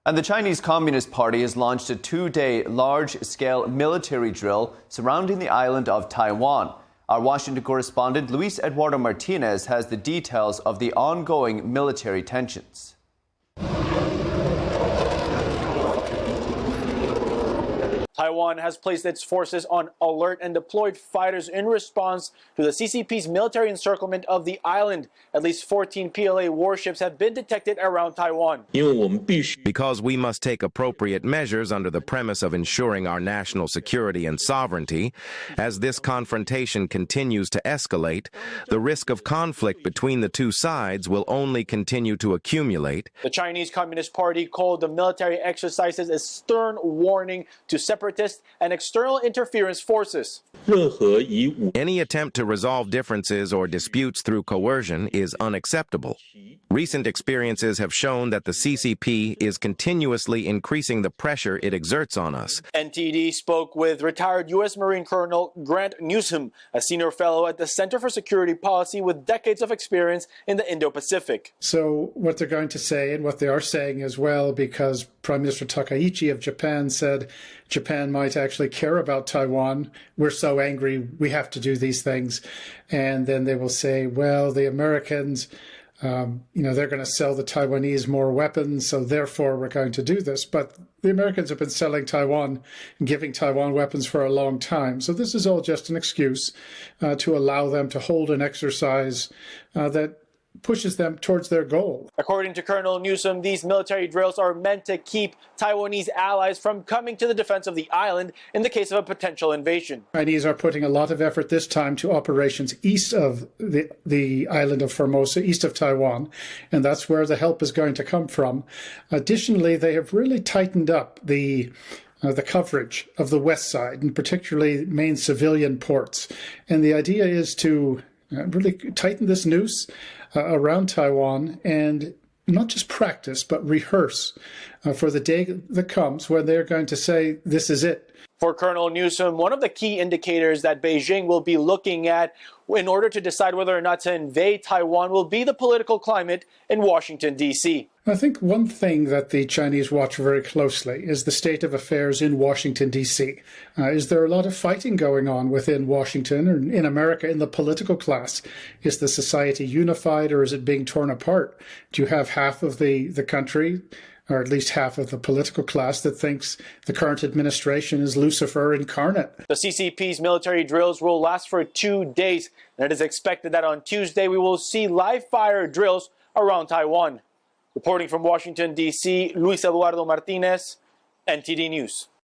And the Chinese Communist Party has launched a two-day large-scale military drill surrounding the island of Taiwan. Our Washington correspondent Luis Eduardo Martinez has the details of the ongoing military tensions. Taiwan has placed its forces on alert and deployed fighters in response to the CCP's military encirclement of the island. At least 14 PLA warships have been detected around Taiwan. Because we must take appropriate measures under the premise of ensuring our national security and sovereignty, as this confrontation continues to escalate, the risk of conflict between the two sides will only continue to accumulate. The Chinese Communist Party called the military exercises a stern warning to separatists and external interference forces. Any attempt to resolve differences or disputes through coercion is unacceptable. Recent experiences have shown that the CCP is continuously increasing the pressure it exerts on us. NTD spoke with retired U.S. Marine Colonel Grant Newsham, a senior fellow at the Center for Security Policy with decades of experience in the Indo-Pacific. So what they're going to say, and what they are saying as well, because Prime Minister Takaichi of Japan said Japan might actually care about Taiwan. We're so angry, we have to do these things. And then they will say, well, the Americans, they're going to sell the Taiwanese more weapons, so therefore we're going to do this. But the Americans have been selling Taiwan and giving Taiwan weapons for a long time. So this is all just an excuse to allow them to hold an exercise that pushes them towards their goal. According to Colonel Newsham, these military drills are meant to keep Taiwanese allies from coming to the defense of the island in the case of a potential invasion. Chinese are putting a lot of effort this time to operations east of the island of Formosa, east of Taiwan, and that's where the help is going to come from. Additionally, they have really tightened up the coverage of the west side, and particularly main civilian ports. And the idea is to really tighten this noose around Taiwan and not just practice, but rehearse for the day that comes when they're going to say, this is it. For Colonel Newsham, one of the key indicators that Beijing will be looking at in order to decide whether or not to invade Taiwan will be the political climate in Washington, D.C. I think one thing that the Chinese watch very closely is the state of affairs in Washington, D.C. Is there a lot of fighting going on within Washington or in America in the political class? Is the society unified or is it being torn apart? Do you have half of the country, or at least half of the political class, that thinks the current administration is Lucifer incarnate? The CCP's military drills will last for 2 days, and it is expected that on Tuesday we will see live fire drills around Taiwan. Reporting from Washington, D.C., Luis Eduardo Martinez, NTD News.